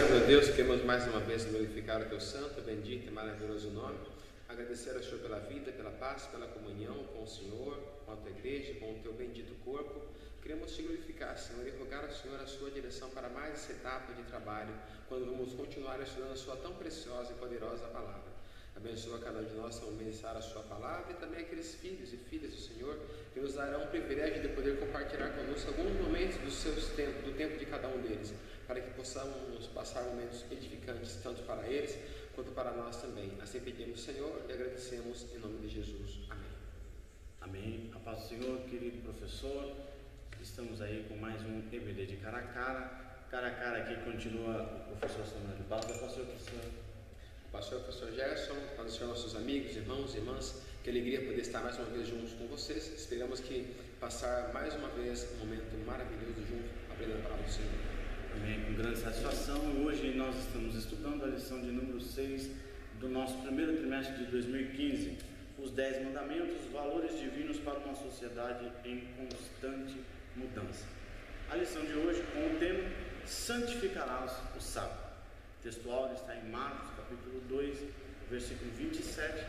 meu Deus, queremos mais uma vez glorificar o Teu santo, bendito e maravilhoso nome. Agradecer ao Senhor pela vida, pela paz, pela comunhão com o Senhor, com a Tua igreja, com o Teu bendito corpo. Queremos Te glorificar, Senhor, e rogar ao Senhor a Sua direção para mais essa etapa de trabalho, quando vamos continuar estudando a Sua tão preciosa e poderosa palavra. Abençoa cada um de nós que vão ministrar a Sua palavra e também aqueles filhos e filhas do Senhor que nos darão o privilégio de poder compartilhar conosco alguns momentos do tempo de cada um deles, para que possamos passar momentos edificantes tanto para eles quanto para nós também. Assim pedimos, Senhor, e agradecemos em nome de Jesus. Amém. Amém. A paz do Senhor, querido professor. Estamos aí com mais um EBD de cara a cara. Cara a cara aqui continua o professor Samuel de Barros. Pastor, professor Gerson, para os nossos amigos, irmãos e irmãs, que alegria poder estar mais uma vez juntos com vocês. Esperamos que passar mais uma vez um momento maravilhoso junto, aprendendo a palavra do Senhor. Amém, com grande satisfação. Hoje nós estamos estudando a lição de número 6 do nosso primeiro trimestre de 2015, os 10 mandamentos, valores divinos para uma sociedade em constante mudança. A lição de hoje com o tema Santificarás o sábado. O textual está em Marcos capítulo 2, versículo 27,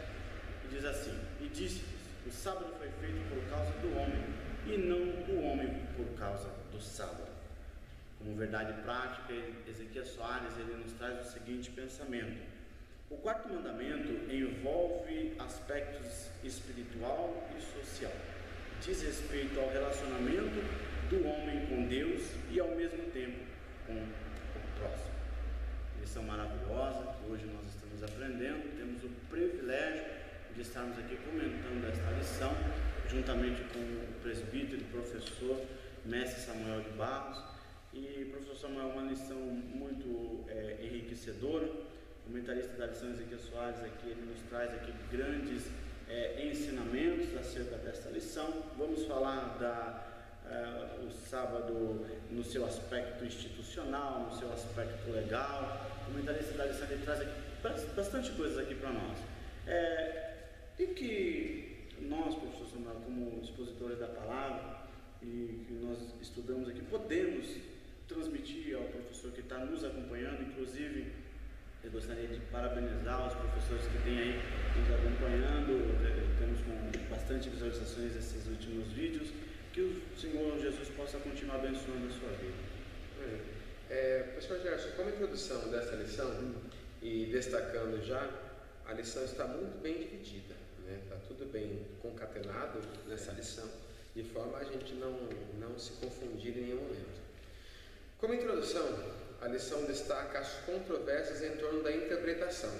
e diz assim: E disse-lhes, o sábado foi feito por causa do homem, e não o homem por causa do sábado. Como verdade prática, Ezequias Soares ele nos traz o seguinte pensamento: o quarto mandamento envolve aspectos espiritual e social, diz respeito ao relacionamento do homem com Deus e ao mesmo tempo com o próximo. Lição maravilhosa que hoje nós estamos aprendendo. Temos o privilégio de estarmos aqui comentando esta lição juntamente com o presbítero e professor mestre Samuel de Barros. E professor Samuel, uma lição muito enriquecedora. O comentarista da lição Ezequias Soares aqui, ele nos traz aqui grandes ensinamentos acerca desta lição. Vamos falar o sábado no seu aspecto institucional, no seu aspecto legal. O comentarista da lição ele traz aqui bastante coisas aqui para nós. E que nós, professor Samuel, como expositores da palavra e que nós estudamos aqui, podemos transmitir ao professor que está nos acompanhando. Inclusive, eu gostaria de parabenizar os professores que têm aí nos acompanhando. Temos com bastante visualizações esses últimos vídeos. Que o Senhor Jesus possa continuar abençoando a sua vida. Professor Gerson, como introdução dessa lição e destacando já, a lição está muito bem dividida, né? Está tudo bem concatenado nessa lição, de forma a gente não se confundir em nenhum momento. Como introdução, a lição destaca as controvérsias em torno da interpretação,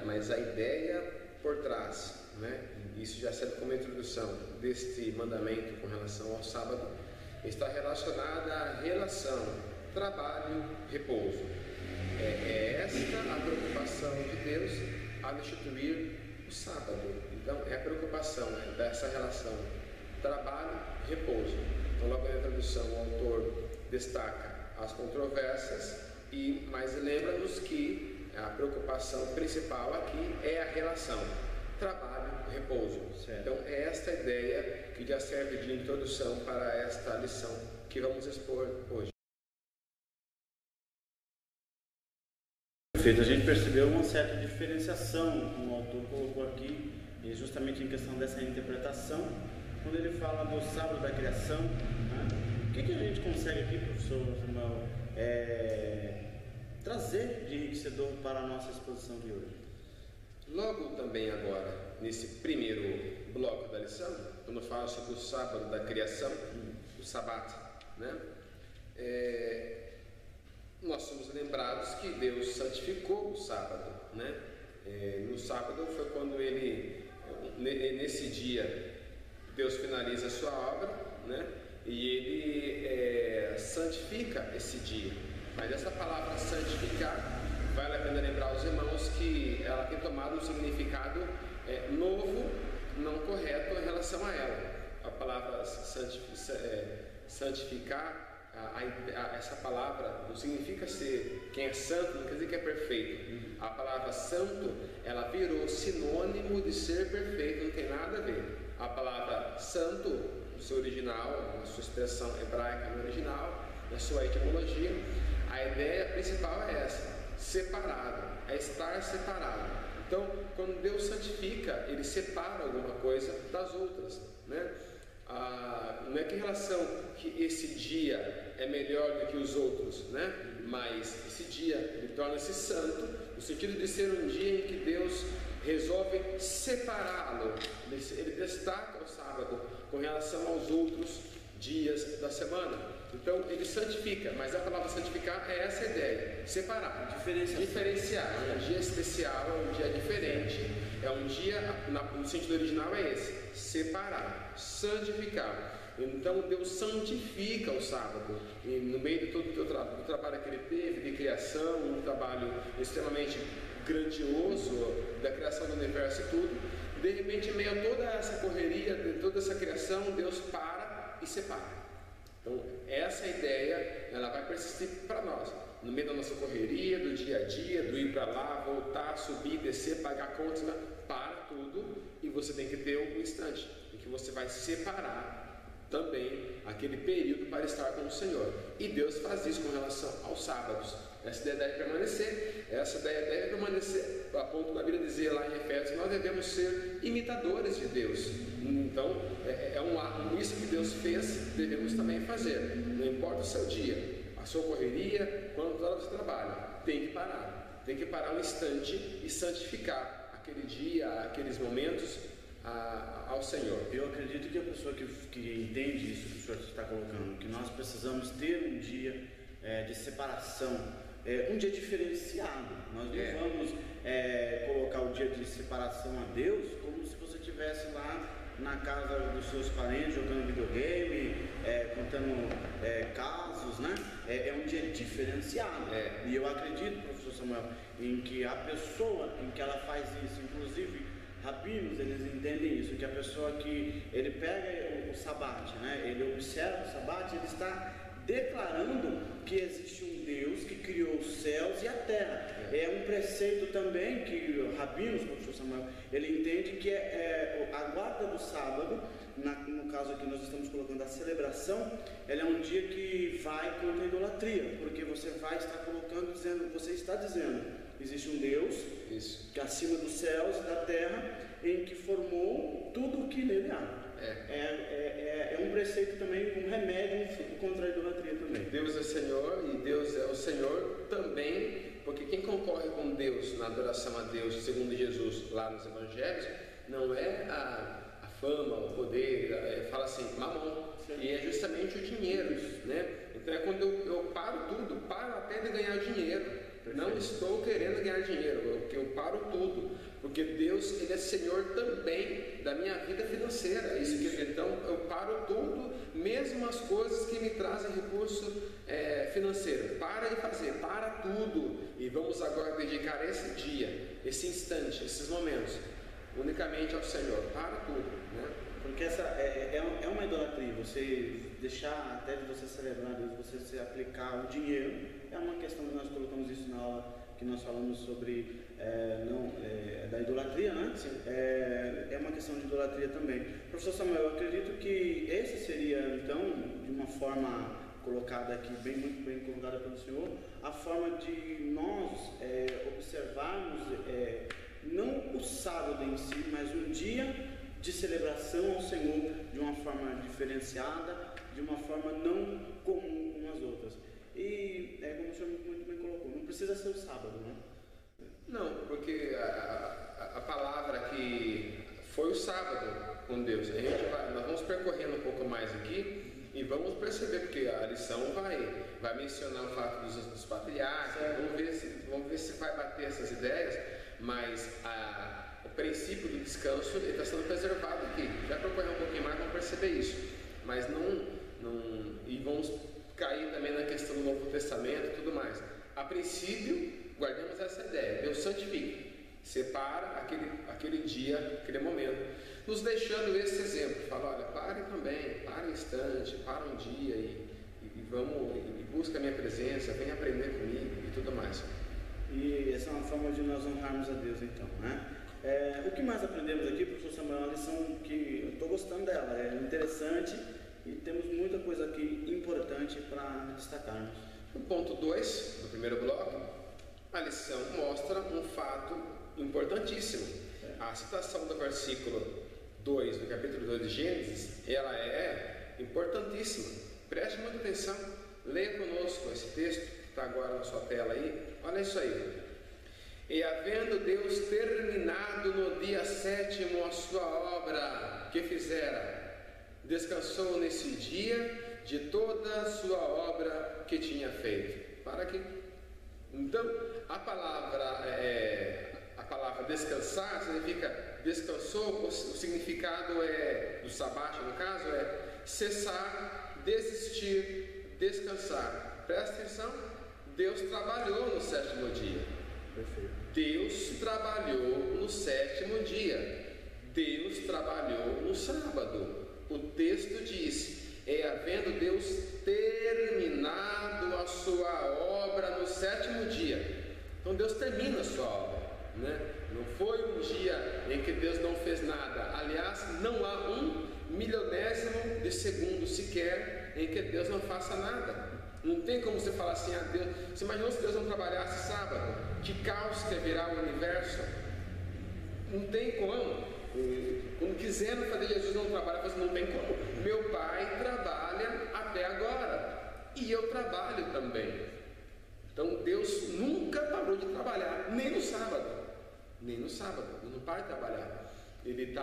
mas a ideia por trás, né? Isso já sendo como introdução deste mandamento com relação ao sábado, está relacionada à relação trabalho-repouso. É esta a preocupação de Deus ao instituir o sábado. Então, é a preocupação dessa relação trabalho-repouso. Então, logo na introdução, o autor destaca as controvérsias, mas lembra-nos que a preocupação principal aqui é a relação trabalho-repouso. Então, é esta ideia que já serve de introdução para esta lição que vamos expor hoje. Perfeito, a gente percebeu uma certa diferenciação que o autor colocou aqui, justamente em questão dessa interpretação, quando ele fala do sábado da criação, né? O que a gente consegue aqui, professor Samuel, trazer de enriquecedor para a nossa exposição de hoje? Logo também agora, nesse primeiro bloco da lição, quando fala sobre o sábado da criação, o sabat, né? Nós somos lembrados que Deus santificou o sábado, né? No sábado foi quando nesse dia, Deus finaliza a sua obra, né? E ele santifica esse dia. Mas essa palavra santificar, vale a pena lembrar aos irmãos que ela tem tomado um significado novo, não correto em relação a ela. A palavra santificar, essa palavra não significa ser quem é santo, não quer dizer que é perfeito. A palavra santo, ela virou sinônimo de ser perfeito, não tem nada a ver. A palavra santo, no seu original, na sua expressão hebraica no original, na sua etimologia, A ideia principal é essa: separado, é estar separado. Então, quando Deus santifica, Ele separa alguma coisa das outras, né? Não é que em relação que esse dia é melhor do que os outros, né? Mas esse dia ele torna-se santo, no sentido de ser um dia em que Deus resolve separá-lo. Ele destaca o sábado com relação aos outros dias da semana. Então ele santifica, mas a palavra santificar é essa ideia: separar, diferenciar. É um dia especial, é um dia diferente, é um dia, no sentido original é esse: separar, santificar. Então Deus santifica o sábado, e no meio de todo o trabalho que Ele teve de criação, um trabalho extremamente grandioso da criação do universo e tudo, de repente, em meio a toda essa correria, de toda essa criação, Deus para e separa. Então essa ideia, ela vai persistir para nós, no meio da nossa correria, do dia a dia, do ir para lá, voltar, subir, descer, pagar contas, para tudo, e você tem que ter um instante em que você vai separar também aquele período para estar com o Senhor. E Deus faz isso com relação aos sábados. Essa ideia deve permanecer, a ponto da Bíblia dizer lá em Efésios que nós devemos ser imitadores de Deus. Então isso que Deus fez, devemos também fazer. Não importa o seu dia, a sua correria, quantas horas você trabalha, tem que parar um instante e santificar aquele dia, aqueles momentos ao Senhor. Eu acredito que a pessoa que entende isso que o senhor está colocando, que nós precisamos ter um dia de separação, um dia diferenciado. Nós não vamos colocar o dia de separação a Deus como se você estivesse lá na casa dos seus parentes jogando videogame, contando casos, né? É um dia diferenciado. E eu acredito, professor Samuel, em que a pessoa em que ela faz isso, inclusive rabinos, eles entendem isso, que a pessoa que ele pega o sabate, né? Ele observa o sabate, ele está declarando que existe um Deus que criou os céus e a terra. É um preceito também que rabinos, professor Samuel, ele entende que a guarda do sábado, no caso aqui nós estamos colocando a celebração, ela é um dia que vai contra a idolatria, porque você vai estar colocando, você está dizendo, existe um Deus que acima dos céus e da terra, em que formou tudo o que nele há. É um preceito também, um remédio contra a idolatria também. Deus é Senhor e Deus é o Senhor também, porque quem concorre com Deus na adoração a Deus, segundo Jesus lá nos Evangelhos, não é a fama, o poder, fala assim, mamon, e é justamente o dinheiro, né? Então é quando eu paro tudo, paro até de ganhar dinheiro. Perfeito. Não estou querendo ganhar dinheiro, eu paro tudo, porque Deus, Ele é Senhor também da minha vida financeira. Então eu paro tudo, mesmo as coisas que me trazem recurso financeiro. Para de fazer, para tudo, e vamos agora dedicar esse dia, esse instante, esses momentos, unicamente ao Senhor. Para tudo, né? Porque essa é uma idolatria, você deixar até de você celebrar Deus, você se aplicar o dinheiro, é uma questão que nós colocamos isso na aula que nós falamos sobre da idolatria, né? É uma questão de idolatria também. Professor Samuel, eu acredito que esse seria, então, de uma forma colocada aqui, muito bem colocada pelo senhor, a forma de nós observarmos, não o sábado em si, mas um dia de celebração ao Senhor de uma forma diferenciada, de uma forma não comum como as outras. E como o senhor muito bem colocou, não precisa ser o sábado, né? Não, porque a palavra que foi o sábado com Deus, nós vamos percorrendo um pouco mais aqui e vamos perceber, porque a lição vai mencionar o fato dos patriarcas, vamos ver se vai bater essas ideias, mas o princípio do descanso está sendo preservado aqui. Já percorrer um pouquinho mais, vamos perceber isso, mas e vamos cair também na questão do Novo Testamento e tudo mais. A princípio, guardemos essa ideia: Deus santifica, separa aquele dia, aquele momento, nos deixando esse exemplo. Fala, olha, pare também, para um instante, para um dia e busca a minha presença, vem aprender comigo e tudo mais. E essa é uma forma de nós honrarmos a Deus, então, né? O que mais aprendemos aqui, professor Samuel? É uma lição que eu estou gostando dela, é interessante e temos muita coisa aqui importante para destacarmos. No ponto 2 do primeiro bloco, a lição mostra um fato importantíssimo. A citação do versículo 2 do capítulo 2 de Gênesis, ela é importantíssima. Preste muita atenção, leia conosco esse texto que está agora na sua tela aí. Olha isso aí. E havendo Deus terminado no dia 7º a sua obra que fizera, descansou nesse dia de toda a sua obra que tinha feito. Para aqui. Então, a palavra descansar significa descansou, o significado do sabate, no caso, é cessar, desistir, descansar. Presta atenção, Deus trabalhou no 7º dia. Perfeito. Deus trabalhou no 7º dia. Deus trabalhou no sábado. O texto diz: havendo Deus terminado a sua obra no 7º dia. Então Deus termina a sua obra, né? Não foi um dia em que Deus não fez nada. Aliás, não há um milionésimo de segundo sequer em que Deus não faça nada. Não tem como você falar assim, Deus. Você imaginou se Deus não trabalhasse sábado? Que caos que virar o universo? Não tem como. Quando quiseram fazer Jesus não trabalhar, você não tem como. Meu pai trabalha até agora e eu trabalho também. Então Deus nunca parou de trabalhar, nem no sábado. Nem no sábado, ele não para de trabalhar. Ele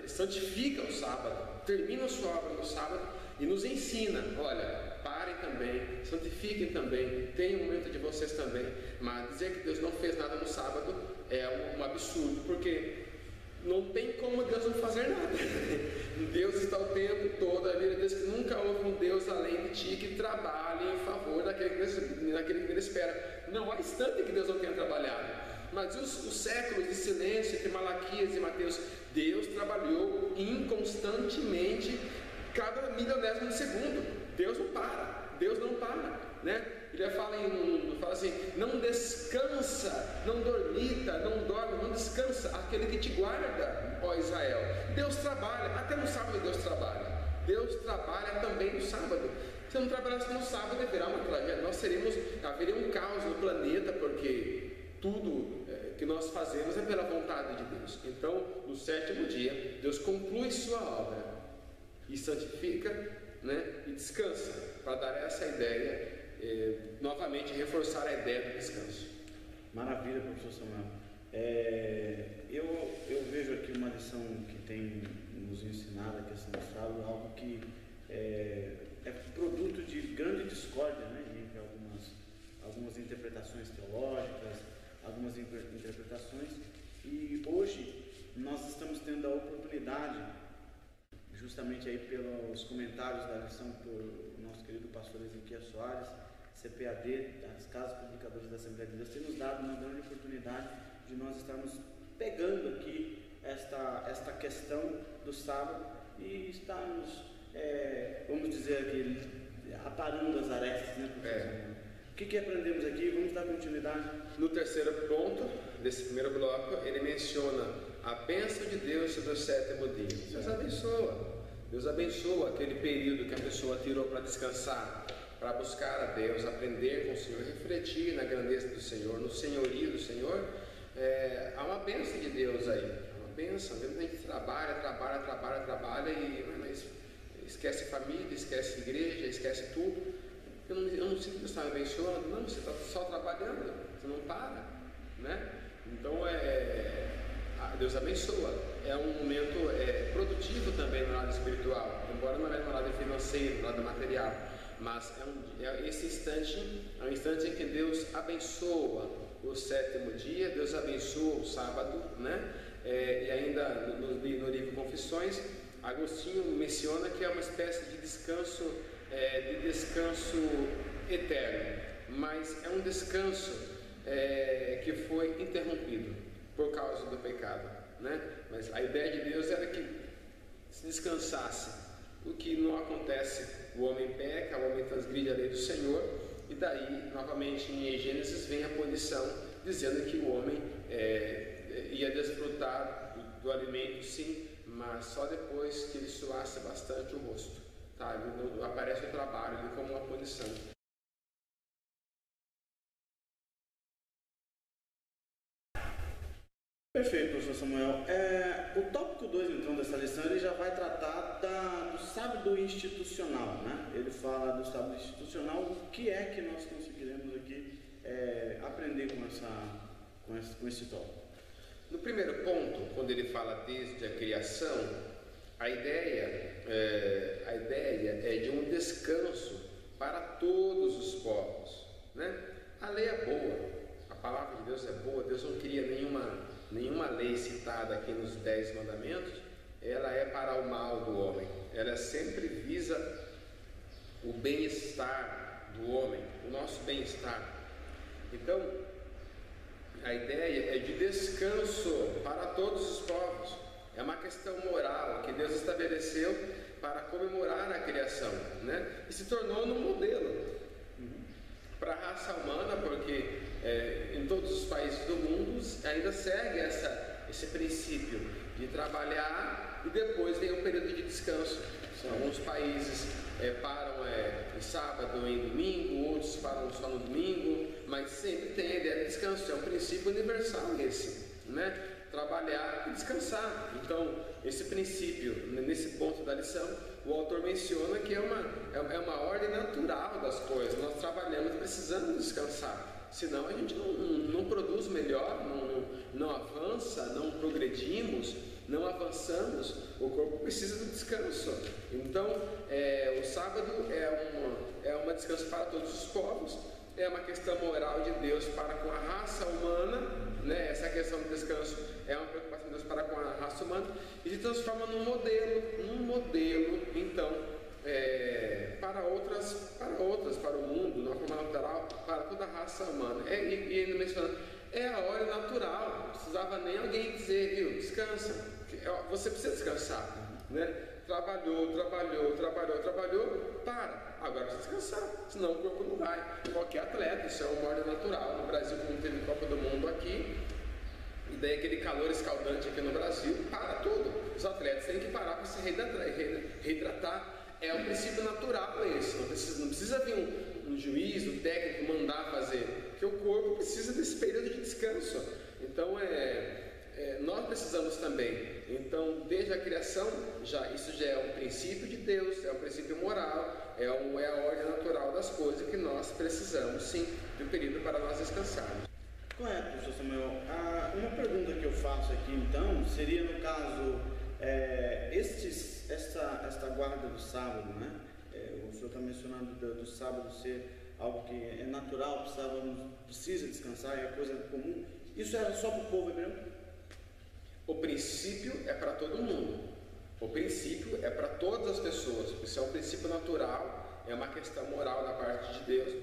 santifica o sábado, termina a sua obra no sábado e nos ensina: olha, parem também, santifiquem também, tenham um momento de vocês também. Mas dizer que Deus não fez nada no sábado é um absurdo, porque não tem como Deus não fazer nada. Deus está o tempo todo, a Bíblia diz que nunca houve um Deus além de ti que trabalhe em favor daquele que ele espera. Não há instante que Deus não tenha trabalhado. Mas os séculos de silêncio entre Malaquias e Mateus, Deus trabalhou inconstantemente cada milionésimo de segundo. Deus não para, né? Ele fala assim: não descansa, não dormita, não dorme, não descansa aquele que te guarda, ó Israel. Deus trabalha, até no sábado Deus trabalha. Deus trabalha também no sábado. Se não trabalhasse no sábado, haverá uma tragédia. Haveria um caos no planeta, porque tudo que nós fazemos é pela vontade de Deus. Então, no 7º dia, Deus conclui sua obra e santifica, né, e descansa, para dar essa ideia, novamente reforçar a ideia do descanso. Maravilha, professor Samuel. Eu vejo aqui uma lição que tem nos ensinado a questão do sábado, algo que é produto de grande discórdia, né, entre algumas interpretações teológicas, algumas interpretações, e hoje nós estamos tendo a oportunidade, justamente aí pelos comentários da lição por nosso querido pastor Ezequiel Soares, CPAD, das Casas Publicadoras da Assembleia de Deus, tem nos dado uma grande oportunidade de nós estarmos pegando aqui esta questão do sábado e estarmos, vamos dizer aqui, aparando as arestas, né, professor? O que aprendemos aqui? Vamos dar continuidade. No terceiro ponto desse primeiro bloco, ele menciona a bênção de Deus sobre o 7º dia. Deus abençoa aquele período que a pessoa tirou para descansar, para buscar a Deus, aprender com o Senhor, refletir na grandeza do Senhor, no senhorio do Senhor. Há uma bênção de Deus aí, uma bênção. Mesmo a gente trabalha mas esquece família, esquece igreja, esquece tudo. Eu não sinto que Deus está me abençoando. Não, você está só trabalhando, você não para, né? Então Deus abençoa. É um momento produtivo também no lado espiritual, embora não é no lado financeiro, no lado material, mas esse instante é um instante em que Deus abençoa o 7º dia, Deus abençoa o sábado, né? E ainda no livro Confissões, Agostinho menciona que é uma espécie de descanso eterno, mas é um descanso que foi interrompido por causa do pecado, né? Mas a ideia de Deus era que se descansasse, o que não acontece. O homem peca, o homem transgride a lei do Senhor, e daí, novamente, em Gênesis vem a punição, dizendo que o homem ia desfrutar do alimento, sim, mas só depois que ele suasse bastante o rosto. Tá? Aparece o trabalho como uma punição. Perfeito, professor Samuel. O tópico 2, então, dessa lição, ele já vai tratar do sábado institucional, né? Ele fala do sábado institucional, o que é que nós conseguiremos aqui aprender com esse tópico. No primeiro ponto, quando ele fala desde a criação, a ideia é de um descanso para todos os povos, né? A lei é boa, a palavra de Deus é boa, Deus não cria nenhuma lei citada aqui nos 10 mandamentos, ela é para o mal do homem, ela sempre visa o bem-estar do homem, o nosso bem-estar. Então, a ideia é de descanso para todos os povos, é uma questão moral que Deus estabeleceu para comemorar a criação, né? E se tornou um modelo para a raça humana, porque em todos os países do mundo ainda segue esse princípio de trabalhar e depois vem um período de descanso. Alguns países param em sábado e em domingo, outros param só no domingo, mas sempre tem a ideia de descanso, é um princípio universal esse, né? Trabalhar e descansar. Então, esse princípio, nesse ponto da lição, o autor menciona que é uma ordem natural das coisas. Nós trabalhamos, precisamos descansar, senão a gente não produz melhor, não avança, não progredimos, não avançamos. O corpo precisa do descanso. Então, o sábado é uma descanso para todos os povos, é uma questão moral de Deus para com a raça humana, né? Essa questão do descanso é uma preocupação de Deus para com a raça humana e se transforma num modelo, então, para o mundo, de uma forma natural, para toda a raça humana. E ele menciona, é a hora natural, não precisava nem alguém dizer, viu, descansa, você precisa descansar, né? Trabalhou, para, agora precisa descansar, senão o corpo não vai. Qualquer atleta, isso é uma ordem natural. No Brasil, como teve Copa do Mundo aqui, e daí aquele calor escaldante aqui no Brasil, para tudo. Os atletas têm que parar para se reidratar. É um princípio natural esse, não precisa vir um juiz, um técnico mandar fazer, porque o corpo precisa desse período de descanso. Então nós precisamos também. Então, desde a criação, isso já é um princípio de Deus, é um princípio moral, é a ordem natural das coisas que nós precisamos, sim, de um período para nós descansarmos. Correto, professor Samuel. Uma pergunta que eu faço aqui, então, seria no caso, esta guarda do sábado, né? O senhor está mencionando do sábado ser algo que é natural, precisa descansar, é coisa comum. Isso era só para o povo hebreu? O princípio é para todo mundo, o princípio é para todas as pessoas, isso é um princípio natural, é uma questão moral da parte de Deus.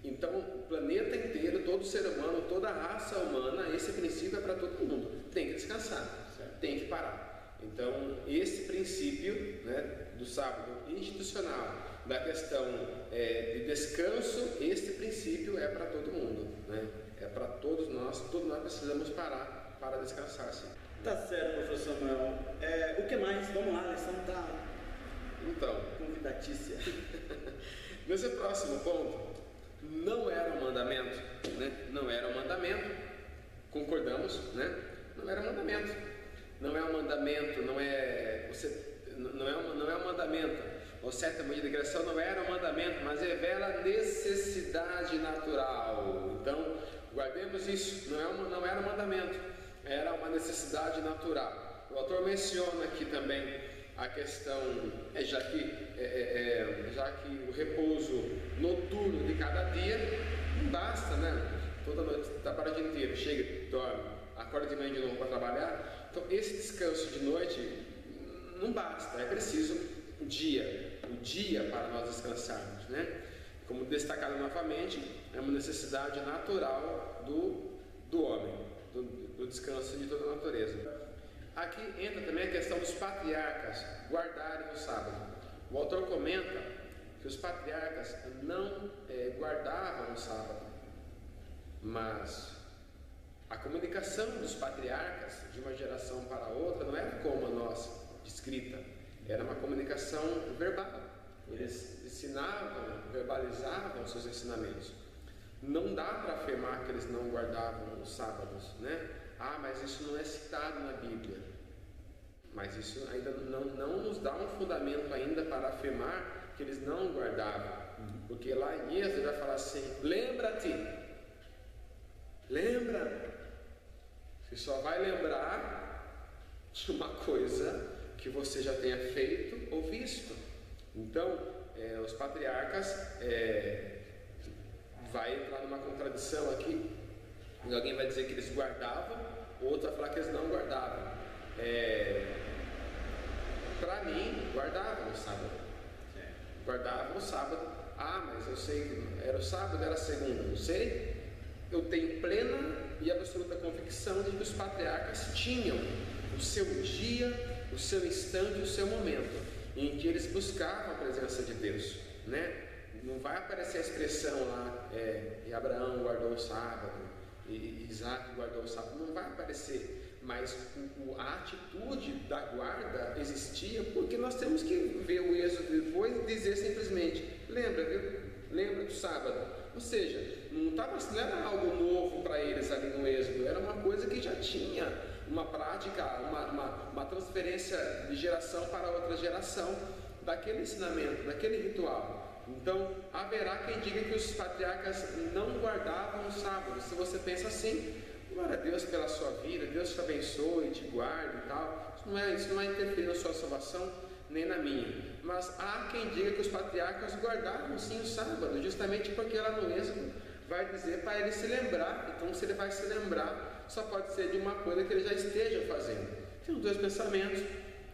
Então, o planeta inteiro, todo ser humano, toda a raça humana, esse princípio é para todo mundo, tem que descansar, tem que parar. Então, esse princípio, né, do sábado institucional, da questão de descanso, esse princípio é para todo mundo, né? É para todos nós precisamos parar para descansar, sim. Tá certo, professor Samuel. O que mais? Vamos lá, a lição está convidatícia. Nesse próximo ponto, não era um mandamento, né? Não era um mandamento, concordamos, né? Não era um mandamento. Não é um mandamento, não é um mandamento. O sétimo dia de criação não era um mandamento, mas revela necessidade natural. Então, guardemos isso, não era um mandamento. Era uma necessidade natural. O autor menciona aqui também a questão, já que o repouso noturno de cada dia não basta, né? Toda noite, trabalha o dia inteiro, chega, dorme, acorda de manhã de novo para trabalhar. Então, esse descanso de noite não basta, é preciso o dia para nós descansarmos, né? Como destacado novamente, é uma necessidade natural do homem, do descanso de toda a natureza. Aqui entra também a questão dos patriarcas guardarem o sábado. O autor comenta que os patriarcas não guardavam o sábado, mas a comunicação dos patriarcas de uma geração para outra não era como a nossa, escrita, era uma comunicação verbal. Eles ensinavam, verbalizavam seus ensinamentos. Não dá para afirmar que eles não guardavam os sábados, né? Ah, mas isso não é citado na Bíblia. Mas isso ainda não nos dá um fundamento ainda para afirmar que eles não guardavam. Porque lá em Êxodo vai falar assim: lembra-te, lembra. Você só vai lembrar de uma coisa que você já tenha feito ou visto. Então, os patriarcas vai entrar numa contradição aqui. Alguém vai dizer que eles guardavam, o outro vai falar que eles não guardavam. Para mim, guardavam o sábado. Guardavam o sábado. Ah, mas eu sei que era o sábado, era a segunda, não sei. Eu tenho plena e absoluta convicção de que os patriarcas tinham o seu dia, o seu instante, o seu momento em que eles buscavam a presença de Deus, né? Não vai aparecer a expressão lá, e Abraão guardou o sábado, e Isaac guardou o sábado, não vai aparecer. Mas a atitude da guarda existia, porque nós temos que ver o Êxodo depois e dizer simplesmente: lembra, viu? Lembra do sábado. Ou seja, não era algo novo para eles ali no Êxodo, era uma coisa que já tinha uma prática, uma transferência de geração para outra geração daquele ensinamento, daquele ritual. Então, haverá quem diga que os patriarcas não guardavam o sábado. Se você pensa assim, glória a Deus pela sua vida, Deus te abençoe, te guarde e tal. Isso não vai interferir na sua salvação, nem na minha. Mas há quem diga que os patriarcas guardavam sim o sábado, justamente porque lá no Êxodo vai dizer para ele se lembrar. Então, se ele vai se lembrar, só pode ser de uma coisa que ele já esteja fazendo. Tem os dois pensamentos.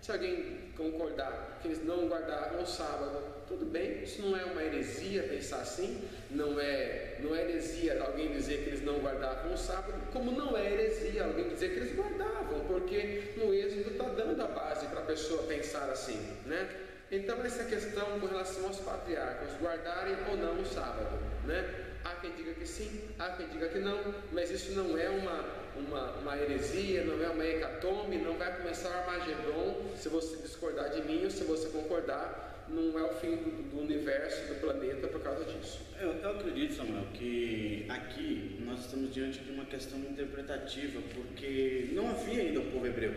Se alguém concordar que eles não guardavam o sábado, tudo bem, isso não é uma heresia pensar assim, não é heresia alguém dizer que eles não guardavam o sábado, como não é heresia alguém dizer que eles guardavam, porque no Êxodo está dando a base para a pessoa pensar assim, né? Então essa questão com relação aos patriarcas, guardarem ou não o sábado, né? Há quem diga que sim, há quem diga que não, mas isso não é uma heresia, não é uma hecatombe, não vai começar o Armagedon se você discordar de mim ou se você concordar, não é o fim do universo, do planeta por causa disso. Eu acredito, Samuel, que aqui nós estamos diante de uma questão interpretativa, porque não havia ainda o povo hebreu.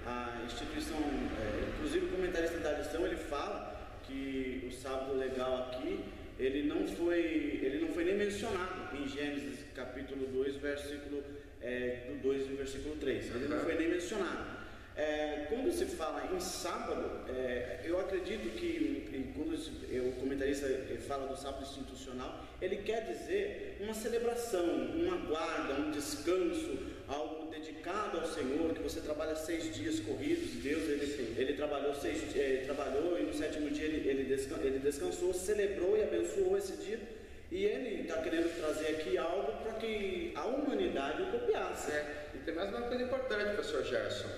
A instituição, inclusive o comentarista da lição, ele fala que o sábado legal aqui, ele não foi nem mencionado em Gênesis capítulo 2, versículo do 2 e versículo 3. Ele não foi nem mencionado. Quando se fala em sábado, eu acredito que quando o comentarista fala do sábado institucional, ele quer dizer uma celebração, uma guarda, um descanso, algo dedicado ao Senhor, que você trabalha 6 dias corridos. Deus ele trabalhou e no 7º dia ele descansou, celebrou e abençoou esse dia. E ele está querendo trazer aqui algo para que a humanidade o copiasse. E tem mais uma coisa importante, professor Gerson.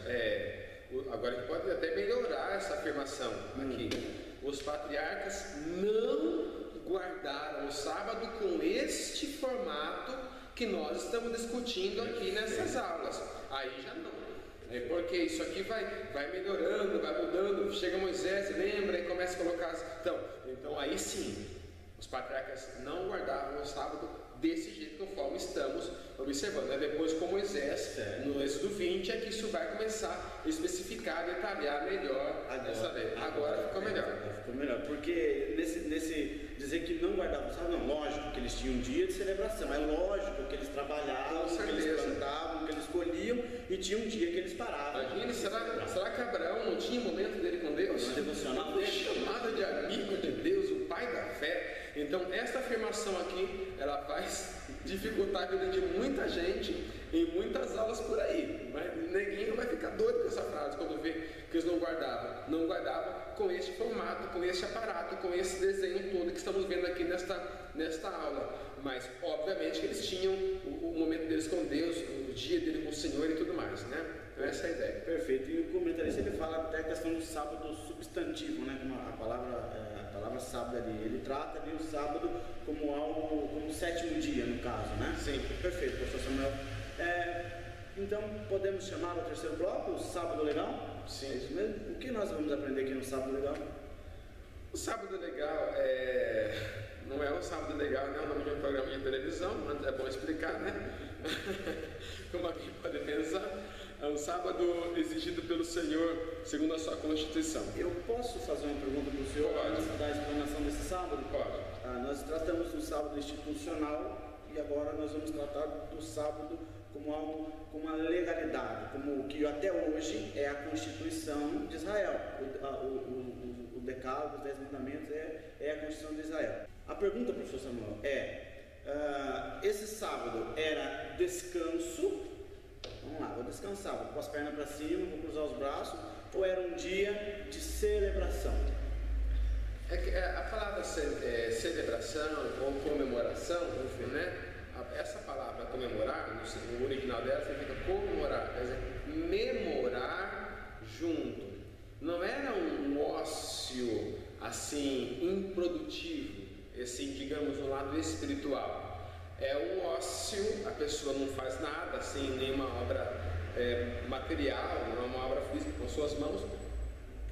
Agora a gente pode até melhorar essa afirmação aqui. Os patriarcas não guardaram o sábado com este formato que nós estamos discutindo aqui nessas aulas. Aí já não. Porque isso aqui vai melhorando, vai mudando. Chega Moisés, lembra e começa a colocar. Então aí sim. Os patriarcas não guardavam o sábado desse jeito, conforme estamos observando. Depois, com Moisés, no Êxodo 20, é que isso vai começar a especificar, detalhar melhor essa lei. Agora ficou melhor. Ficou melhor, porque nesse dizer que não guardavam o sábado, não, lógico que eles tinham um dia de celebração, é lógico que eles trabalhavam, que eles plantavam, que eles colhiam, e tinha um dia que eles paravam. Imagine, será que Abraão não tinha momento dele com Deus? Uma devocional dele. Chamado de amigo de Deus, o pai da fé. Então, essa afirmação aqui, ela vai dificultar a vida de muita gente em muitas aulas por aí. Mas neguinho vai ficar doido com essa frase quando vê que eles não guardavam. Não guardavam com este formato, com este aparato, com esse desenho todo que estamos vendo aqui nesta aula. Mas, obviamente, que eles tinham o momento deles com Deus, o dia dele com o Senhor e tudo mais, né? Então, essa é a ideia. Perfeito. E o comentarista, ele fala até a questão do sábado substantivo, né? Como a palavra sábado ali. Ele trata ali o sábado como algo, como o 7º dia, no caso, né? Sim. Perfeito, professor Samuel. Então, podemos chamar o terceiro bloco, o sábado legal? Sim. É isso mesmo? O que nós vamos aprender aqui no sábado legal? O sábado legal não é um sábado legal, não é o nome de um programa de televisão, mas é bom explicar, né? Como alguém pode pensar, é um sábado exigido pelo Senhor, segundo a sua Constituição. Eu posso fazer uma pergunta para o senhor antes da explanação desse sábado? Pode. Nós tratamos do sábado institucional e agora nós vamos tratar do sábado como algo, como uma legalidade, como o que até hoje é a Constituição de Israel. O Decálogo, os 10 mandamentos é a Constituição de Israel. A pergunta, professor Samuel, esse sábado era descanso? Vamos lá, vou descansar, vou pôr as pernas para cima, vou cruzar os braços, ou era um dia de celebração? A palavra celebração ou comemoração, né? Essa palavra comemorar, no original dela significa comemorar, quer dizer, memorar junto. Não era um ócio assim improdutivo, assim, digamos, no lado espiritual. É um ócio, a pessoa não faz nada, assim, nenhuma obra material, não é uma obra física com suas mãos,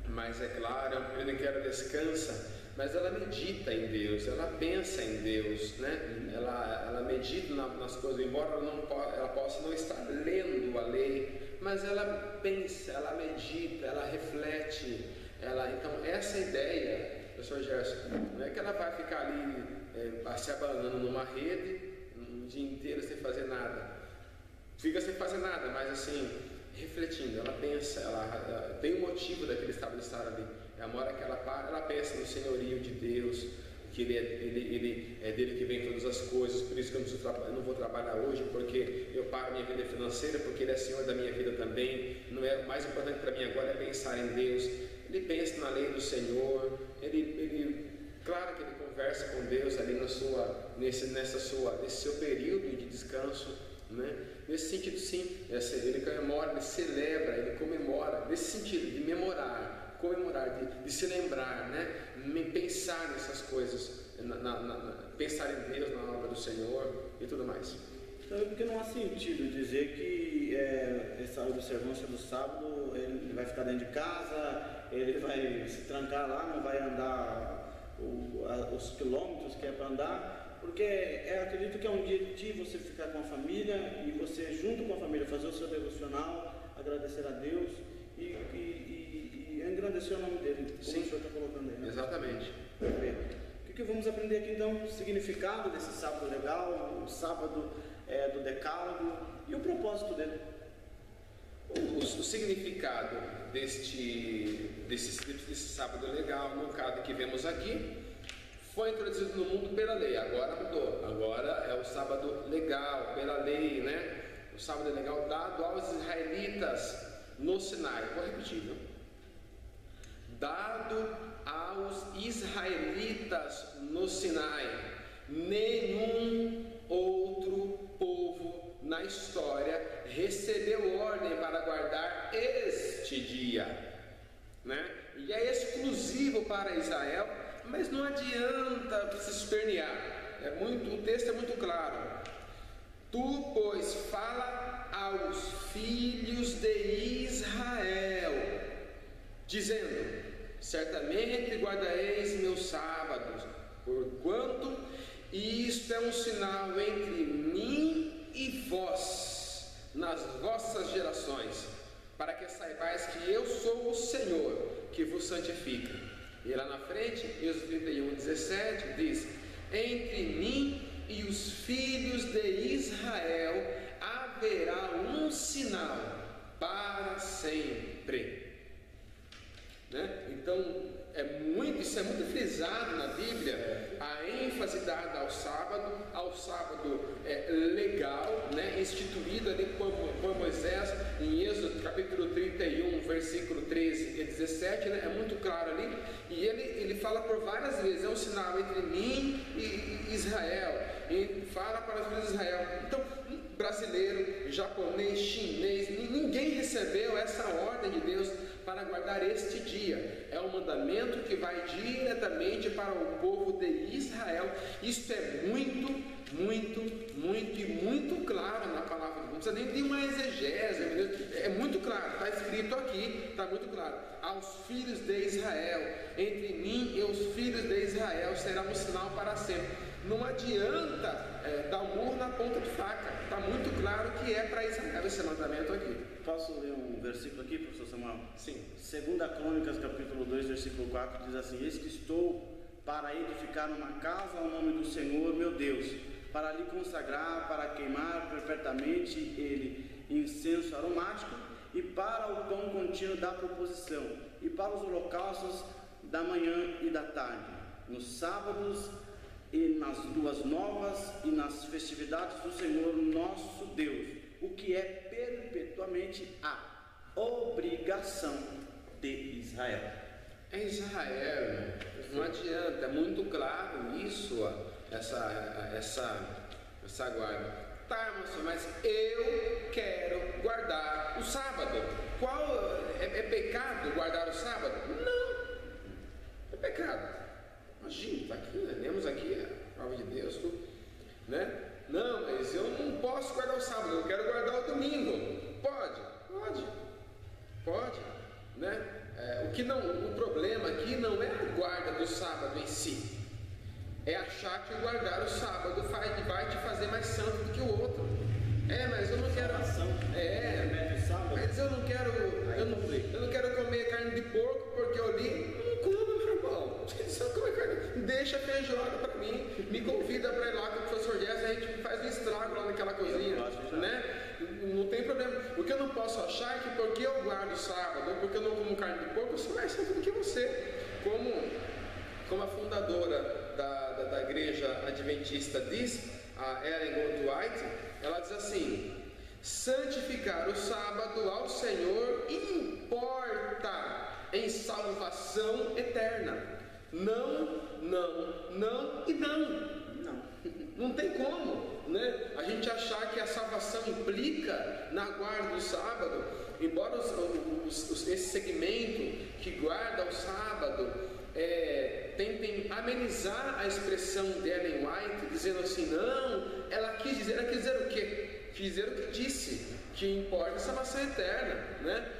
mas é claro, é um período em que ela descansa, mas ela medita em Deus, ela pensa em Deus, né? Ela medita nas coisas, embora ela possa não estar lendo a lei, mas ela pensa, ela medita, ela reflete, então essa ideia, professor Gerson, não é que ela vai ficar ali se abanando numa rede um dia inteiro sem fazer nada, fica sem fazer nada, mas assim, refletindo, ela pensa, ela tem um motivo daquele estado de estar ali. É uma hora que ela para, ela pensa no senhorio de Deus, que ele é dele que vem todas as coisas, por isso que eu não vou trabalhar hoje, porque eu paro minha vida financeira, porque ele é Senhor da minha vida também. Não é o mais importante para mim agora é pensar em Deus. Ele pensa na lei do Senhor, claro que ele conversa com Deus ali nesse seu período de descanso, né? Nesse sentido, sim, ele comemora, ele celebra, ele comemora, nesse sentido de comemorar, de se lembrar, né? Pensar nessas coisas, pensar em Deus, na obra do Senhor e tudo mais. Então, porque não há sentido dizer que essa observância do sábado, ele vai ficar dentro de casa, ele vai se trancar lá, não vai andar os quilômetros que é para andar, porque acredito que é um dia de você ficar com a família e você, junto com a família, fazer o seu devocional, agradecer a Deus e engrandecer o nome dele, como Sim. O senhor está colocando aí. Né? Exatamente. Perfeito. O que vamos aprender aqui então? O significado desse sábado legal, o sábado do Decálogo e o propósito dele. O significado desse sábado legal, no caso que vemos aqui, foi introduzido no mundo pela lei, agora mudou, agora é o sábado legal, pela lei, né? O sábado legal dado aos israelitas no Sinai. Vou repetir, viu? Dado aos israelitas no Sinai. Nenhum outro povo na história recebeu ordem para guardar este dia, né? E é exclusivo para Israel, mas não adianta se espernear. O texto é muito claro. Tu, pois, fala aos filhos de Israel, dizendo: certamente guardareis meus sábados, porquanto isto é um sinal entre mim e vós, nas vossas gerações, para que saibais que eu sou o Senhor, que vos santifica. E lá na frente, Êxodo 31:17 diz: entre mim e os filhos de Israel haverá um sinal para sempre. Né? Então, isso é muito frisado na Bíblia, a ênfase dada ao sábado legal, né? Instituído ali por Moisés, em Êxodo capítulo 31, versículo 13 e 17, né? É muito claro ali, e ele fala por várias vezes, é um sinal entre mim e Israel, e fala para os filhos de Israel. Então, brasileiro, japonês, chinês, ninguém recebeu essa ordem de Deus para guardar este dia. É um mandamento que vai diretamente para o povo de Israel. Isto é muito, muito, muito e muito claro na palavra. Não precisa nem de uma exegese, é muito claro, está escrito aqui, está muito claro. Aos filhos de Israel, entre mim e os filhos de Israel será um sinal para sempre. Não adianta dar um murro na ponta de faca. Está muito claro que é para Israel esse mandamento aqui. Posso ler um versículo aqui, professor Samuel? Sim. 2 Crônicas, capítulo 2, versículo 4, diz assim: eis que estou para edificar uma casa ao nome do Senhor, meu Deus, para lhe consagrar, para queimar perpetuamente ele incenso aromático, e para o pão contínuo da proposição, e para os holocaustos da manhã e da tarde, nos sábados e nas luas novas e nas festividades do Senhor nosso Deus, o que é perpetuamente a obrigação de Israel. É Israel, não adianta, é muito claro isso, essa guarda. Tá, moço, mas eu quero guardar o sábado. É pecado guardar o sábado? Não, é pecado. Imagina, tá aqui, né? Lemos aqui a palavra de Deus, né? Não, mas eu não posso guardar o sábado, eu quero guardar o domingo. Pode, né? O problema aqui não é a guarda do sábado em si, é achar que guardar o sábado vai te fazer mais santo do que o outro. Mas eu não quero. Mas eu não quero comer carne de porco porque eu li. Não como, meu irmão. Você não come carne. Deixa a feijoada para mim. Me convida para ir lá com o professor Jess, a gente faz um estrago lá naquela cozinha, né? Não tem problema. O que eu não posso achar é que porque eu guardo o sábado ou porque eu não como carne de porco, eu sou mais santo do que você. Como a fundadora da igreja adventista diz, a Ellen Goldwhite, ela diz assim: santificar o sábado ao Senhor importa em salvação eterna. Não e não. Não tem como, né? A gente achar que a salvação implica na guarda do sábado, embora esse segmento que guarda o sábado tentem amenizar a expressão de Ellen White, dizendo assim, não, ela quis dizer o quê? Quis dizer o que disse, que importa a salvação eterna, né?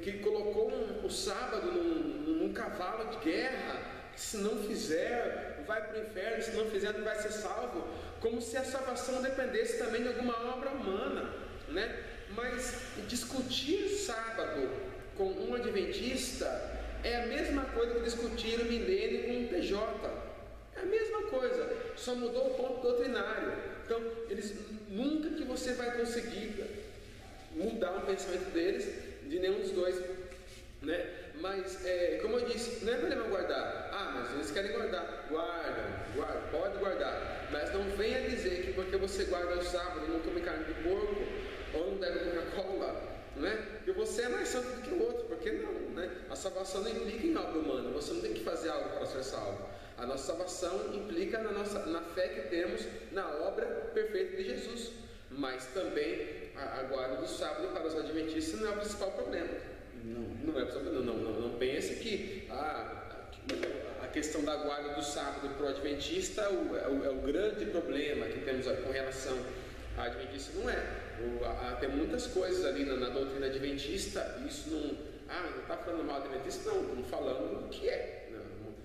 Que colocou o sábado num cavalo de guerra, que se não fizer, vai para o inferno, se não fizer, não vai ser salvo, como se a salvação dependesse também de alguma obra humana, né? Mas discutir sábado com um adventista é a mesma coisa que discutir o milênio com um PJ. É a mesma coisa, só mudou o ponto doutrinário. Então, nunca que você vai conseguir mudar o pensamento deles, de nenhum dos dois, né? Mas, como eu disse, não é problema guardar. Mas eles querem guardar. Guarda, pode guardar. Mas não venha dizer que porque você guarda o sábado e não come carne de porco, ou não bebe Coca-Cola, né? Que você é mais santo do que o outro, porque não, né? A salvação não implica em obra humana, você não tem que fazer algo para ser salvo. A nossa salvação implica na fé que temos na obra perfeita de Jesus. Mas também a guarda do sábado para os adventistas não é o principal problema. Não é o principal problema. Não pense que a questão da guarda do sábado para o adventista é o grande problema que temos com relação a adventista. Não é. Tem muitas coisas ali na doutrina adventista, isso não está falando mal do adventista, não, estamos falando do que é.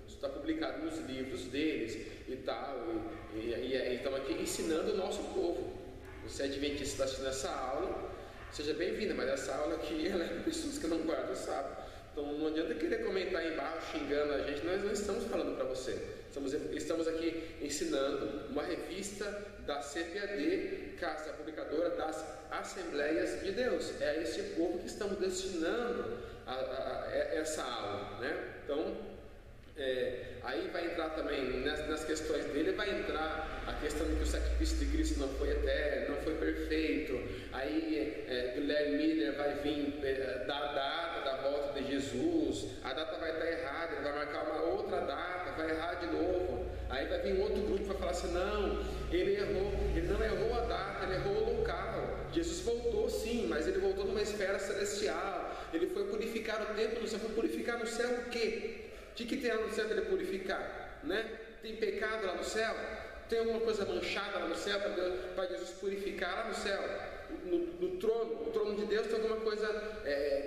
Isso está publicado nos livros deles e tal, e estamos aqui ensinando o nosso povo. Você é adventista, está assistindo essa aula, seja bem-vinda, mas essa aula aqui ela é para pessoas que não guardam o sábado. Então não adianta querer comentar embaixo xingando a gente, nós não estamos falando para você. Estamos aqui ensinando uma revista da CPAD, Casa Publicadora das Assembleias de Deus. É a esse povo que estamos destinando essa aula, né? Então, aí vai entrar também nas questões dele, vai entrar a questão de que o sacrifício de Cristo não foi eterno, não foi perfeito. Aí Guilherme Miller vai vir dar a data da volta de Jesus, a data vai estar errada, ele vai marcar uma outra data, vai errar de novo. Aí vai vir um outro grupo que vai falar assim, não, ele não errou a data, ele errou o local. Jesus voltou sim, mas ele voltou numa esfera celestial, ele foi purificar o templo no céu. Foi purificar no céu o quê? O que tem lá no céu para ele purificar? Né? Tem pecado lá no céu? Tem alguma coisa manchada lá no céu para Jesus purificar lá no céu? No trono de Deus tem alguma coisa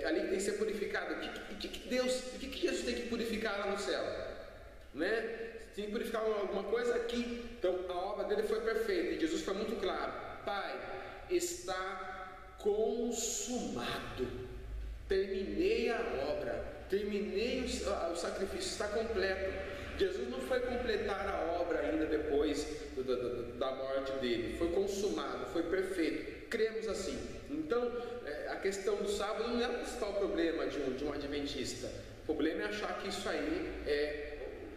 ali que tem que ser purificada? O que Jesus tem que purificar lá no céu? né? Tem que purificar alguma coisa aqui. Então a obra dele foi perfeita e Jesus foi muito claro: Pai, está consumado, terminei a obra, terminei o sacrifício, está completo. Jesus não foi completar a obra ainda depois da morte dele, foi consumado, foi perfeito, cremos assim. Então a questão do sábado não é o principal problema de um adventista. O problema é achar que isso aí é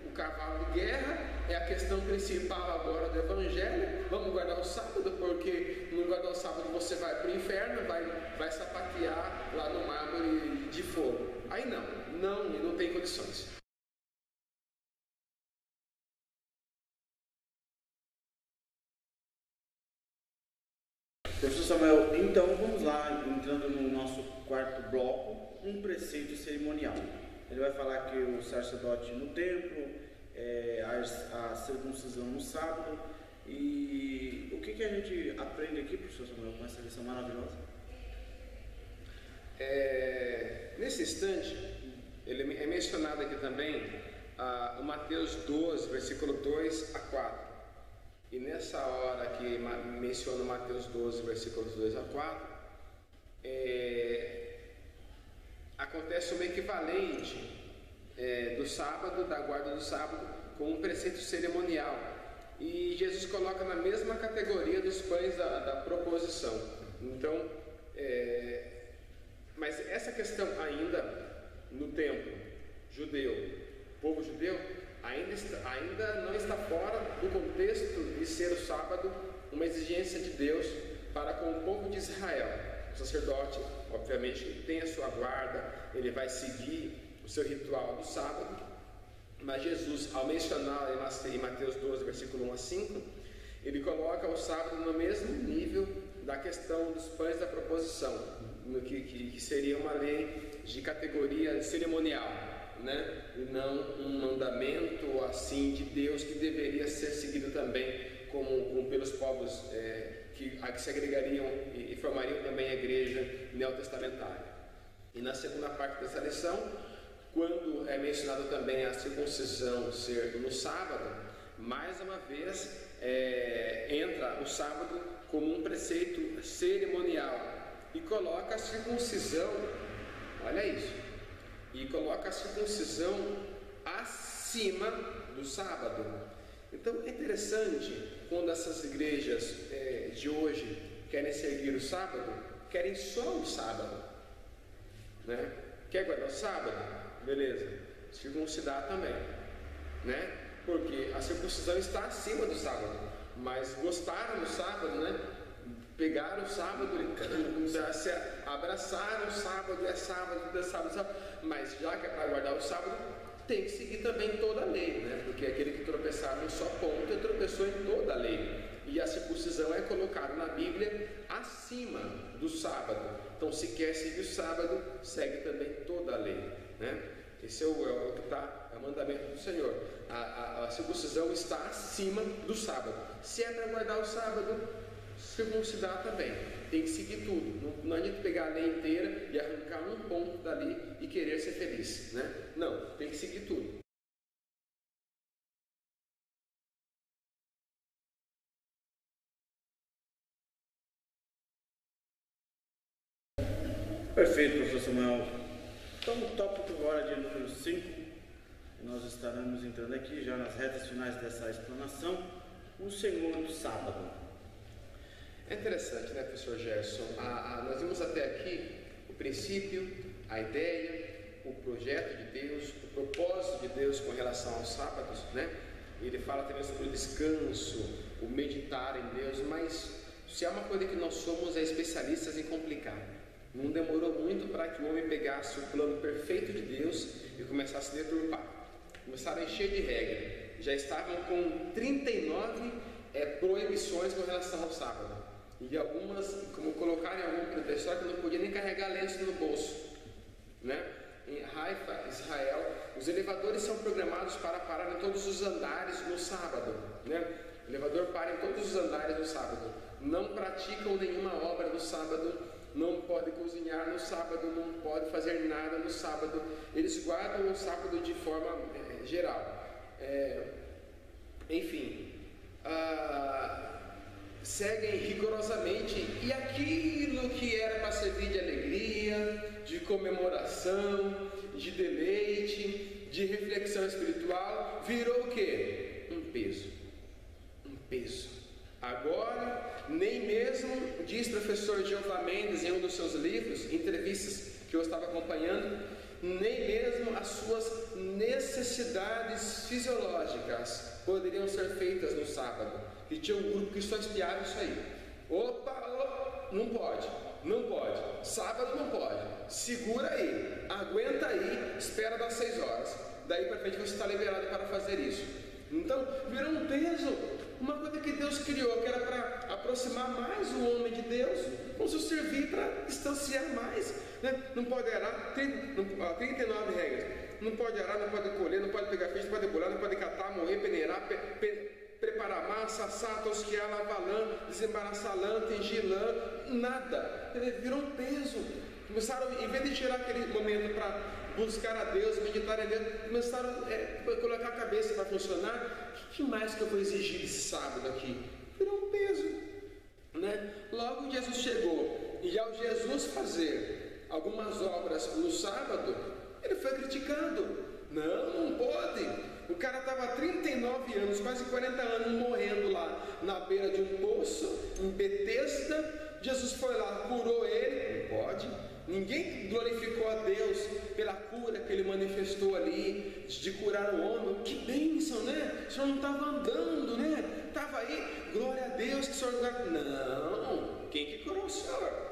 o cavalo de guerra, é a questão principal agora do evangelho. Vamos guardar o sábado, porque não guardar o sábado você vai para o inferno, vai sapatear lá no mármore de fogo. Aí não tem condições. Professor Samuel, então vamos lá, entrando no nosso quarto bloco, um preceito cerimonial. Ele vai falar que o sacerdote no templo, a circuncisão no sábado, e o que a gente aprende aqui, professor Samuel, com essa lição maravilhosa? Nesse instante, ele é mencionado aqui também o Mateus 12, versículo 2 a 4. E nessa hora que menciona Mateus 12, versículos 2 a 4, acontece uma equivalente do sábado, da guarda do sábado, com um preceito cerimonial. E Jesus coloca na mesma categoria dos pães da proposição. Então, mas essa questão ainda no templo judeu, povo judeu, ainda não está fora do contexto de ser o sábado uma exigência de Deus para com o povo de Israel. O sacerdote, obviamente, tem a sua guarda, ele vai seguir o seu ritual do sábado, mas Jesus, ao mencionar em Mateus 12, versículo 1 a 5, ele coloca o sábado no mesmo nível da questão dos pães da proposição, que seria uma lei de categoria cerimonial, né? E não um mandamento assim de Deus que deveria ser seguido também como pelos povos que se agregariam e formariam também a igreja neotestamentária. E na segunda parte dessa lição, quando é mencionado também a circuncisão ser no sábado, mais uma vez entra o sábado como um preceito cerimonial e coloca a circuncisão, olha isso, e coloca a circuncisão acima do sábado. Então é interessante quando essas igrejas de hoje querem seguir o sábado, querem só o sábado, né? Quer guardar o sábado? Beleza, circuncidar também, né? Porque a circuncisão está acima do sábado, mas gostaram do sábado, né? Pegaram o sábado, abraçaram o sábado, é sábado, mas já que é para guardar o sábado, tem que seguir também toda a lei, né? Porque aquele que tropeçar num só ponto, ele tropeçou em toda a lei. E a circuncisão é colocada na Bíblia acima do sábado. Então, se quer seguir o sábado, segue também toda a lei, né? Esse é o que está, é o mandamento do Senhor. A circuncisão está acima do sábado. Se é para guardar o sábado, circuncidar também. Tem que seguir tudo. Não adianta pegar a lei inteira e arrancar um ponto dali e querer ser feliz, né? Não, tem que seguir tudo. Perfeito, professor Samuel. Então, o tópico agora de número 5, nós estaremos entrando aqui já nas retas finais dessa explanação, o Senhor do Sábado. É interessante, né, professor Gerson? Nós vimos até aqui o princípio, a ideia, o projeto de Deus, o propósito de Deus com relação aos sábados, né? Ele fala também sobre o descanso, o meditar em Deus, mas se há uma coisa que nós somos é especialistas em complicar. Não demorou muito para que o homem pegasse o plano perfeito de Deus e começasse a deturpar. Começaram a encher de regra. Já estavam com 39 proibições com relação ao sábado. E algumas, como colocaram em algum pessoal que não podia nem carregar lenço no bolso, né? Em Haifa, Israel, os elevadores são programados para parar em todos os andares no sábado, né? O elevador para em todos os andares no sábado. Não praticam nenhuma obra no sábado. Não pode cozinhar no sábado, não pode fazer nada no sábado. Eles guardam o sábado de forma geral. enfim, seguem rigorosamente, e aquilo que era para servir de alegria, de comemoração, de deleite, de reflexão espiritual, virou o quê? Um peso. Agora, nem mesmo, diz professor Jeová Mendes em um dos seus livros, entrevistas que eu estava acompanhando, nem mesmo as suas necessidades fisiológicas poderiam ser feitas no sábado. E tinha um grupo que só espiava isso aí. Opa, não pode. Sábado não pode. Segura aí, aguenta aí, espera das 6 horas. Daí para frente você está liberado para fazer isso. Então, virou um peso, uma coisa que Deus criou, que era para aproximar mais o homem de Deus, começou a servir para distanciar mais, né? Não pode arar, 39 regras. Não pode arar, não pode colher, não pode pegar feixe, não pode bolar, não pode catar, moer, peneirar, preparar massa, assar, tosquiar, lavar lã, desembaraçar lã, tingir lã, nada. Virou um peso. Começaram, em vez de tirar aquele momento para buscar a Deus, meditar em Deus, começaram a colocar a cabeça para funcionar. O que mais que eu vou exigir desse sábado aqui? Virou um peso, né? Logo Jesus chegou, e ao Jesus fazer algumas obras no sábado, ele foi criticado. Não pode. O cara estava há 39 anos, quase 40 anos, morrendo lá na beira de um poço, em Betesda. Jesus foi lá, curou ele. Não pode. Ninguém glorificou a Deus pela cura que ele manifestou ali, de curar o homem. Que bênção, né? O senhor não estava andando, né? Estava aí, glória a Deus que o senhor... Não, quem que curou o senhor?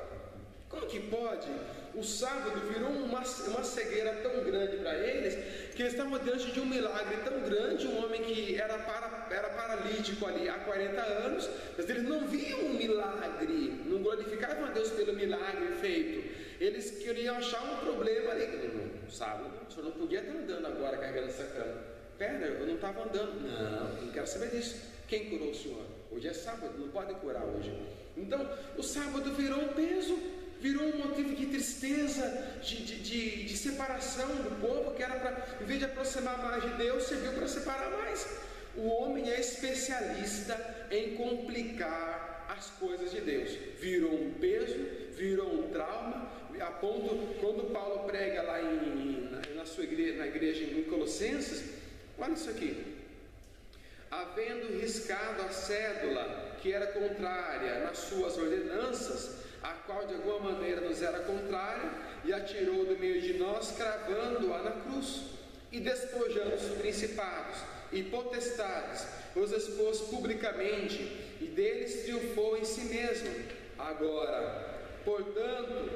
Como que pode? O sábado virou uma cegueira tão grande para eles, que eles estavam diante de um milagre tão grande. Um homem que era paralítico ali há 40 anos, mas eles não viam um milagre, não glorificavam a Deus pelo milagre feito. Eles queriam achar um problema ali. No sábado, o senhor não podia estar andando agora carregando essa cama. Pera, eu não estava andando. Não quero saber disso. Quem curou o senhor? Hoje é sábado, não pode curar hoje. Então, o sábado virou um peso, virou um motivo de tristeza, de separação do povo, que era para, em vez de aproximar mais de Deus, serviu para separar mais. O homem é especialista em complicar as coisas de Deus. Virou um peso, virou um trauma, a ponto, quando Paulo prega lá na igreja em Colossenses, olha isso aqui: havendo riscado a cédula que era contrária nas suas ordenanças, a qual de alguma maneira nos era contrária, e a tirou do meio de nós, cravando-a na cruz, e despojando os principados e potestades, os expôs publicamente, e deles triunfou em si mesmo. Agora, portanto,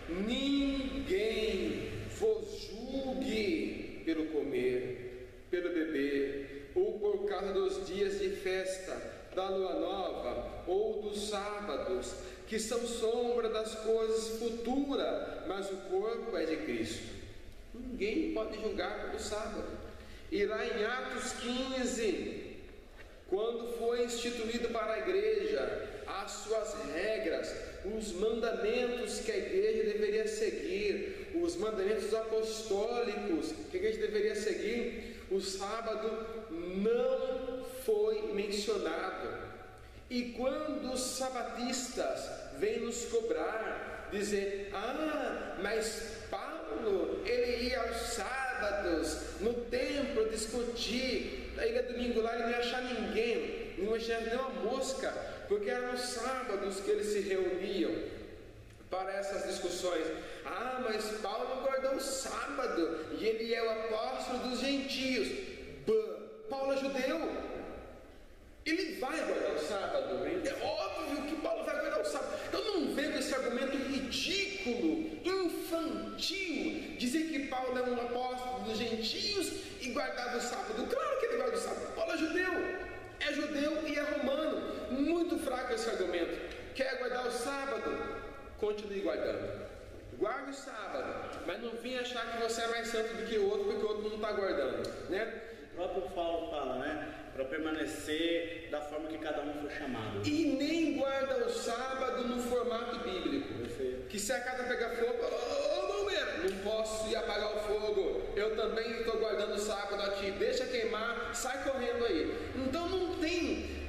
ninguém vos julgue pelo comer, pelo beber, ou por causa dos dias de festa, da lua nova, ou dos sábados, que são sombra das coisas futuras, mas o corpo é de Cristo. Ninguém pode julgar pelo sábado. E lá em Atos 15, quando foi instituído para a igreja as suas regras, os mandamentos que a igreja deveria seguir, os mandamentos apostólicos que a igreja deveria seguir, o sábado não foi mencionado. E quando os sabatistas vêm nos cobrar, dizer: mas Paulo, ele ia aos sábados no templo discutir, na ilha domingo lá ele não ia achar ninguém, não ia achar nenhuma mosca, porque eram os sábados que eles se reuniam para essas discussões. Mas Paulo guardou o sábado e ele é o apóstolo dos gentios. Paulo é judeu, ele vai guardar o sábado. É óbvio que Paulo vai guardar o sábado. Eu não vejo esse argumento ridículo, infantil, dizer que Paulo é um apóstolo dos gentios e guardava o sábado. Claro que ele guarda o sábado. Paulo é judeu e é romano. Muito fraco esse argumento. Quer guardar o sábado? Continue guardando. Guarde o sábado, mas não venha achar que você é mais santo do que o outro, porque o outro não está guardando, né? O próprio Paulo fala, né? Para permanecer da forma que cada um foi chamado. E nem guarda o sábado no formato bíblico. Que se a casa pegar fogo, não posso ir apagar o fogo, eu também estou guardando o sábado aqui, deixa queimar, sai correndo aí. Então não tem,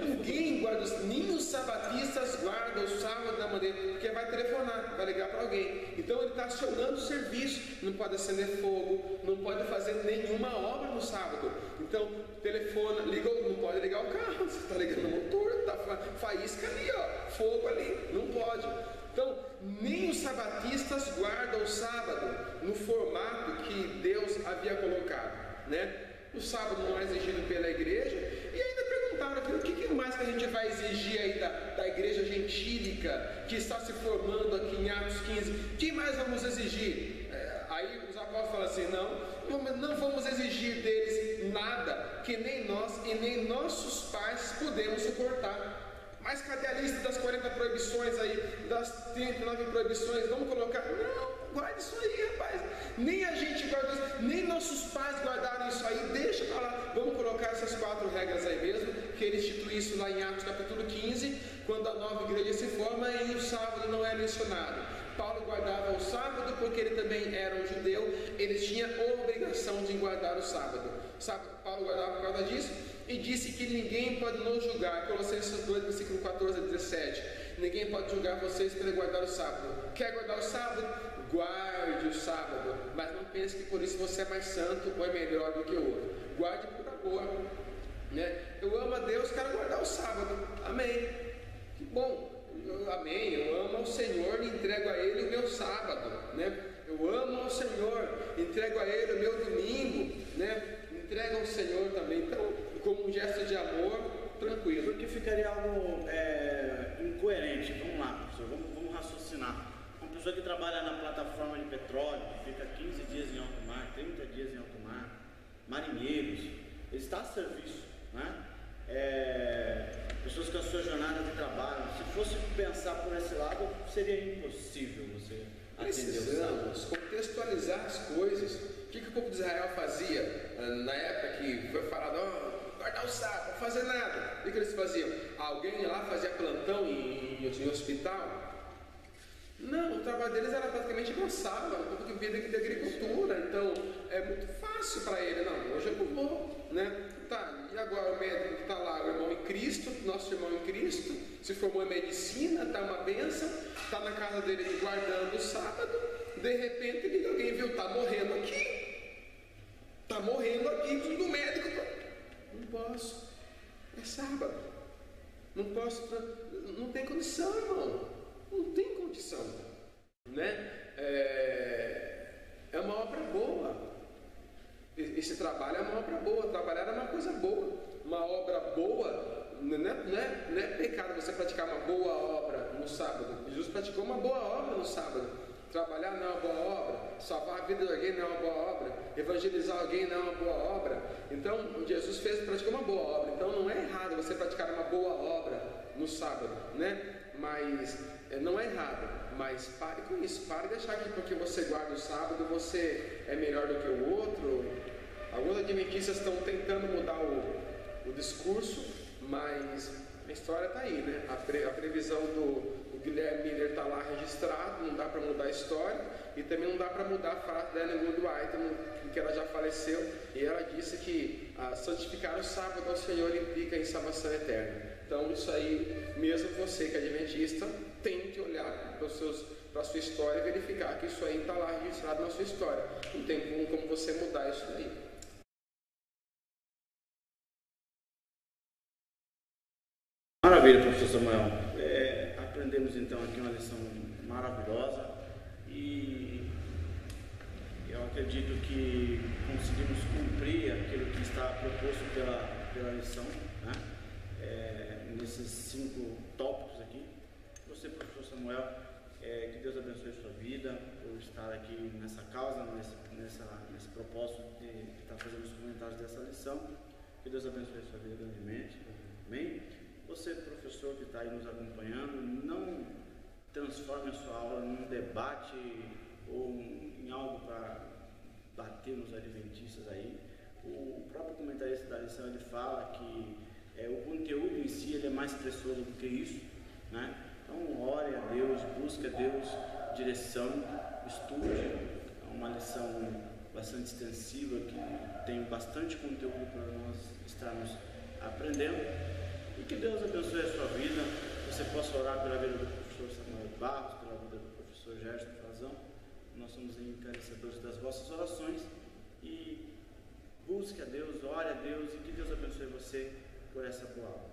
ninguém guarda, nem os sabatistas guardam o sábado da maneira, porque vai telefonar, vai ligar para alguém. Então ele está acionando o serviço, não pode acender fogo, não pode fazer nenhuma obra no sábado. Então telefona, liga, não pode ligar o carro, você está ligando o motor, está faísca ali, ó, fogo ali, não pode. Então, nem os sabatistas guardam o sábado no formato que Deus havia colocado, né? O sábado não é exigido pela igreja. E ainda perguntaram aqui, o que mais que a gente vai exigir aí da igreja gentílica que está se formando aqui em Atos 15? O que mais vamos exigir? Aí os apóstolos falam assim, não vamos exigir deles nada que nem nós e nem nossos pais podemos suportar. Mas cadê a lista das 40 proibições aí, das 39 proibições? Vamos colocar? Não, guarda isso aí, rapaz. Nem a gente guardou isso, nem nossos pais guardaram isso aí, deixa pra lá. Vamos colocar essas 4 regras aí mesmo, que ele institui isso lá em Atos capítulo 15, quando a nova igreja se forma e o sábado não é mencionado. Paulo guardava o sábado porque ele também era um judeu, ele tinha a obrigação de guardar o sábado. Paulo guardava por causa disso e disse que ninguém pode nos julgar. Colossenses 2, versículo 14 a 17. Ninguém pode julgar vocês por guardar o sábado. Quer guardar o sábado? Guarde o sábado, mas não pense que por isso você é mais santo ou é melhor do que o outro. Guarde por amor, né? Eu amo a Deus, quero guardar o sábado. Amém. Que bom. Amém, eu amo ao Senhor e entrego a Ele o meu sábado, né? Eu amo ao Senhor, entrego a Ele o meu domingo, né? Entrego ao Senhor também, então, como um gesto de amor, tranquilo. Porque ficaria algo incoerente. Vamos lá, professor, vamos raciocinar. Uma pessoa que trabalha na plataforma de petróleo, que fica 15 dias em alto mar, 30 dias em alto mar, marinheiros, ele está a serviço, né? Pessoas com a sua jornada de trabalho. Se fosse pensar por esse lado, seria impossível você precisamos contextualizar as coisas. O que o povo de Israel fazia na época que foi falado, guardar o sábado, não fazer nada? O que eles faziam? Alguém lá fazia plantão em hospital? Não, o trabalho deles era praticamente cansado, um pouco de vida de agricultura, então é muito fácil para ele. Não, hoje eu vou, né? Tá, e agora o médico que está lá, o irmão em Cristo, nosso irmão em Cristo, se formou em medicina, está uma bênção, está na casa dele guardando o sábado, de repente liga alguém, viu, está morrendo aqui, do médico, não posso, é sábado, não posso, não tem condição, irmão, não tem condição, né? É uma obra boa. Esse trabalho é uma obra boa, trabalhar é uma coisa boa. Uma obra boa não é pecado você praticar uma boa obra no sábado. Jesus praticou uma boa obra no sábado. Trabalhar não é uma boa obra, salvar a vida de alguém não é uma boa obra, evangelizar alguém não é uma boa obra. Então Jesus praticou uma boa obra. Então não é errado você praticar uma boa obra no sábado, né? Mas não é errado, mas pare com isso, pare de achar que porque você guarda o sábado você é melhor do que o outro. Alguns adventistas estão tentando mudar o discurso, mas a história está aí, né? A previsão do Guilherme Miller está lá registrado, não dá para mudar a história, e também não dá para mudar a frase da Ellen White, que ela já faleceu, e ela disse que santificar o sábado ao Senhor implica em salvação eterna. Então isso aí, mesmo você que é adventista, tem que olhar para a sua história e verificar que isso aí está lá registrado na sua história. Não tem como você mudar isso aí. Maravilha, professor Samuel. Aprendemos então aqui uma lição maravilhosa e eu acredito que conseguimos cumprir aquilo que está proposto pela lição, né? Nesses 5 tópicos aqui. Você, professor Samuel, que Deus abençoe a sua vida por estar aqui nessa causa, nesse propósito de estar fazendo os comentários dessa lição. Que Deus abençoe a sua vida grandemente. Amém? Você, professor que está aí nos acompanhando, não transforme a sua aula num debate ou em algo para bater nos adventistas aí. O próprio comentarista da lição ele fala que o conteúdo em si ele é mais precioso do que isso, né? Então ore a Deus, busque a Deus direção estude. É uma lição bastante extensiva, que tem bastante conteúdo para nós estarmos aprendendo. E que Deus abençoe a sua vida. Você possa orar pela vida do professor Samuel Barros, pela vida do professor Gerson Frazão. Nós somos encarecedores das vossas orações. E busque a Deus, ore a Deus, e que Deus abençoe você por essa boa aula.